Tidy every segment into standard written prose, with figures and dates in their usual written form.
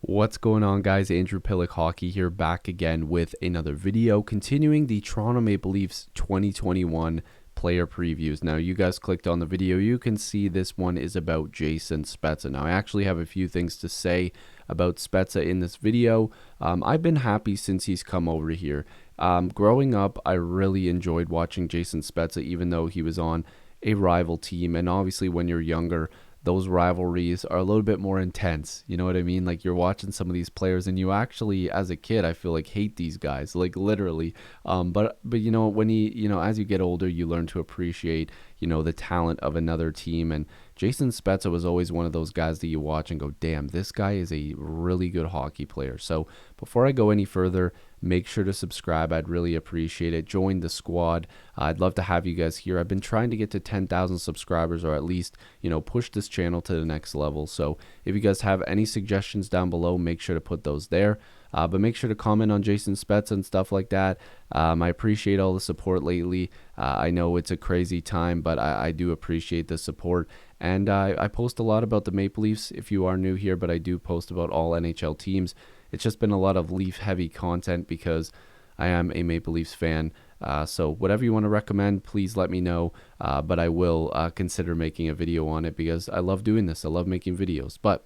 What's going on, guys? Andrew Piluk Hockey here, back again with another video continuing the Toronto Maple Leafs 2021 player previews. Now, you guys clicked on the video, you can see this one is about Jason Spezza. Now, I actually have a few things to say about Spezza in this video. I've been happy since he's come over here. Growing up, I really enjoyed watching Jason Spezza, even though he was on a rival team. And obviously, when you're younger, those rivalries are a little bit more intense. You know what I mean? Like, you're watching some of these players and you actually, as a kid, I feel like hate these guys, like literally. But you know, when as you get older, you learn to appreciate, the talent of another team. And Jason Spezza was always one of those guys that you watch and go, damn, this guy is a really good hockey player. So before I go any further, make sure to subscribe. I'd really appreciate it. Join the squad. I'd love to have you guys here. I've been trying to get to 10,000 subscribers, or at least, push this channel to the next level. So if you guys have any suggestions down below, make sure to put those there. But make sure to comment on Jason Spezza and stuff like that. I appreciate all the support lately. I know it's a crazy time, but I do appreciate the support. And I post a lot about the Maple Leafs if you are new here, but I do post about all NHL teams. It's just been a lot of Leaf-heavy content because I am a Maple Leafs fan. So whatever you want to recommend, please let me know. But I will consider making a video on it because I love doing this. I love making videos. But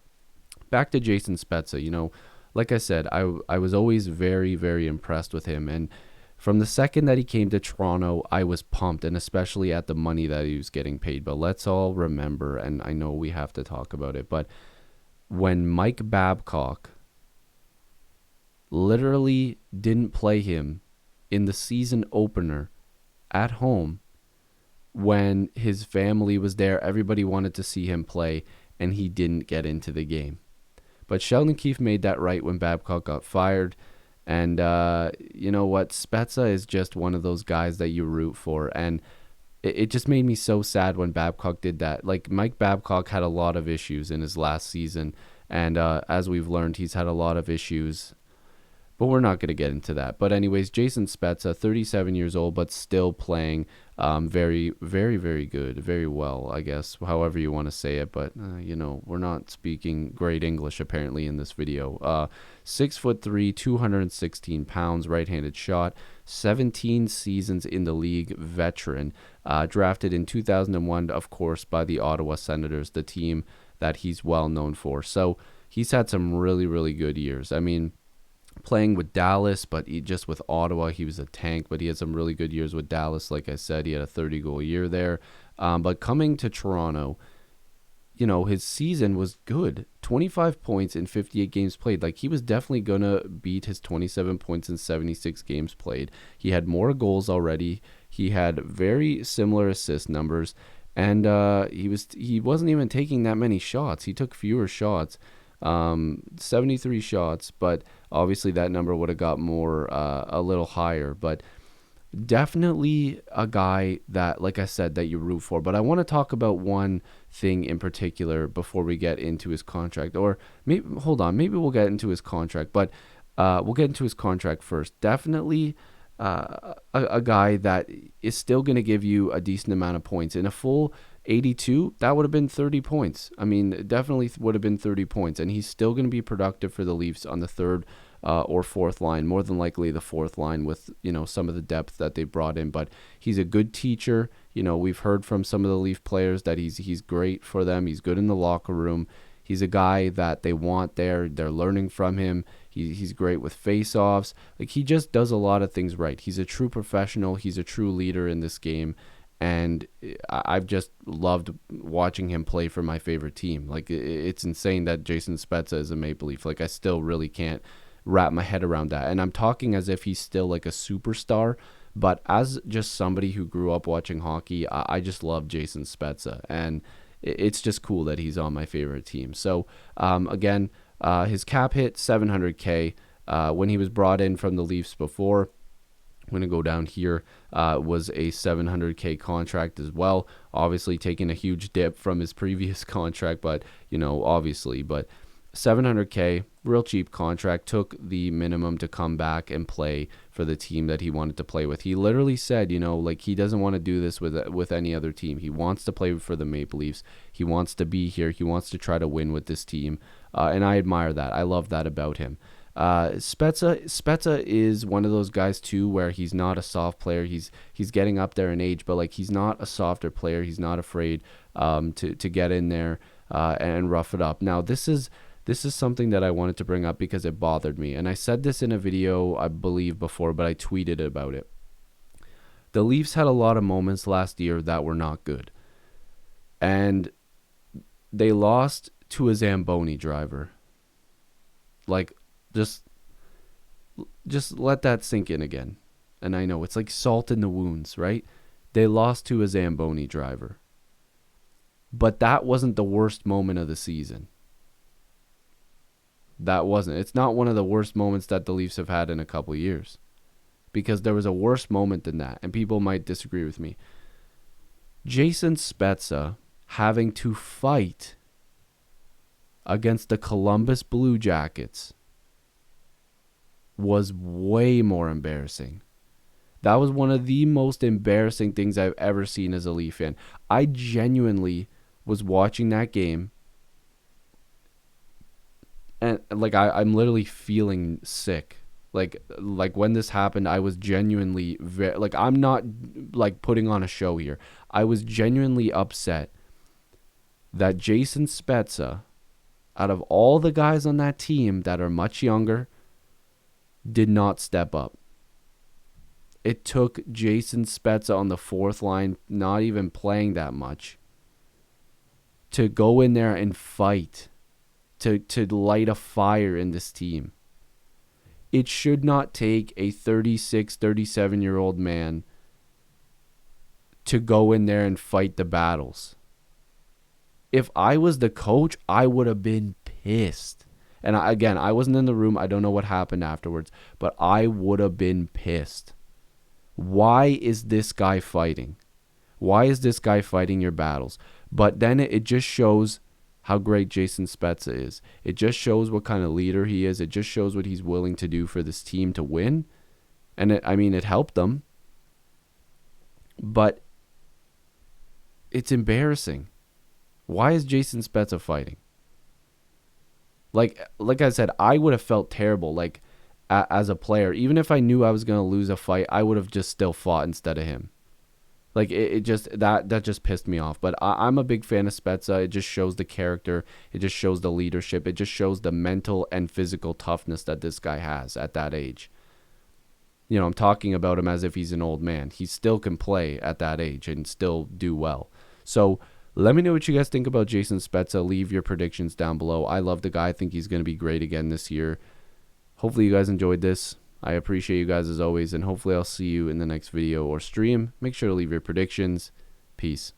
back to Jason Spezza, like I said, I was always very, very impressed with him. And from the second that he came to Toronto, I was pumped, and especially at the money that he was getting paid. But let's all remember, and I know we have to talk about it, but when Mike Babcock literally didn't play him in the season opener at home, when his family was there, everybody wanted to see him play, and he didn't get into the game. But Sheldon Keefe made that right when Babcock got fired. And you know what? Spezza is just one of those guys that you root for. And it just made me so sad when Babcock did that. Like, Mike Babcock had a lot of issues in his last season. And as we've learned, he's had a lot of issues. But we're not going to get into that. But anyways, Jason Spezza, 37 years old, but still playing very, very, very good. Very well, I guess, however you want to say it. But, we're not speaking great English, apparently, in this video. 6'3", 216 pounds, right-handed shot, 17 seasons in the league, veteran. Drafted in 2001, of course, by the Ottawa Senators, the team that he's well known for. So he's had some really, really good years. I mean, playing with Dallas, but just with Ottawa, he was a tank, but he had some really good years with Dallas. Like I said, he had a 30-goal year there. But coming to Toronto, his season was good. 25 points in 58 games played. Like, he was definitely going to beat his 27 points in 76 games played. He had more goals already. He had very similar assist numbers. And he wasn't even taking that many shots. He took fewer shots. 73 shots, but obviously that number would have got more a little higher. But definitely a guy that, like I said, that you root for. But I want to talk about one thing in particular before we get into his contract. Or maybe, hold on, maybe we'll get into his contract, but we'll get into his contract first. Definitely a guy that is still going to give you a decent amount of points. In a full 82, that would have been 30 points. I mean, definitely would have been 30 points. And he's still going to be productive for the Leafs on the third or fourth line, more than likely the fourth line with, some of the depth that they brought in. But he's a good teacher. We've heard from some of the Leaf players that he's great for them. He's good in the locker room. He's a guy that they want there. They're learning from him. He's great with face-offs. Like, he just does a lot of things right. He's a true professional. He's a true leader in this game. And I've just loved watching him play for my favorite team. Like, it's insane that Jason Spezza is a Maple Leaf. Like, I still really can't wrap my head around that. And I'm talking as if he's still like a superstar. But as just somebody who grew up watching hockey, I just love Jason Spezza. And it's just cool that he's on my favorite team. So, again, his cap hit $700K when he was brought in from the Leafs before. I'm going to go down here, was a $700K contract as well. Obviously taking a huge dip from his previous contract, but, obviously. But $700K, real cheap contract, took the minimum to come back and play for the team that he wanted to play with. He literally said, like he doesn't want to do this with any other team. He wants to play for the Maple Leafs. He wants to be here. He wants to try to win with this team. And I admire that. I love that about him. Spezza is one of those guys too, where he's not a soft player. He's getting up there in age, but like he's not a softer player. He's not afraid to get in there and rough it up. Now this is something that I wanted to bring up because it bothered me. And I said this in a video, I believe, before, but I tweeted about it. The Leafs had a lot of moments last year that were not good. And they lost to a Zamboni driver. Like, just let that sink in again. And I know, it's like salt in the wounds, right? They lost to a Zamboni driver. But that wasn't the worst moment of the season. That wasn't. It's not one of the worst moments that the Leafs have had in a couple years. Because there was a worse moment than that. And people might disagree with me. Jason Spezza having to fight against the Columbus Blue Jackets was way more embarrassing. That was one of the most embarrassing things I've ever seen as a Leaf fan. I genuinely was watching that game, and like I'm literally feeling sick. Like when this happened, I was genuinely like, I'm not like putting on a show here. I was genuinely upset that Jason Spezza, out of all the guys on that team that are much younger, did not step up. It took Jason Spezza on the fourth line, not even playing that much, to go in there and fight, to light a fire in this team. It should not take a 36, 37-year-old man to go in there and fight the battles. If I was the coach, I would have been pissed. And I wasn't in the room. I don't know what happened afterwards, but I would have been pissed. Why is this guy fighting? Why is this guy fighting your battles? But then it just shows how great Jason Spezza is. It just shows what kind of leader he is. It just shows what he's willing to do for this team to win. And it helped them. But it's embarrassing. Why is Jason Spezza fighting? Like I said, I would have felt terrible. Like as a player, even if I knew I was going to lose a fight, I would have just still fought instead of him. Like it just that just pissed me off. But I'm a big fan of Spezza. It just shows the character. It just shows the leadership. It just shows the mental and physical toughness that this guy has at that age. I'm talking about him as if he's an old man. He still can play at that age and still do well. So let me know what you guys think about Jason Spezza. Leave your predictions down below. I love the guy. I think he's going to be great again this year. Hopefully you guys enjoyed this. I appreciate you guys as always, and hopefully I'll see you in the next video or stream. Make sure to leave your predictions. Peace.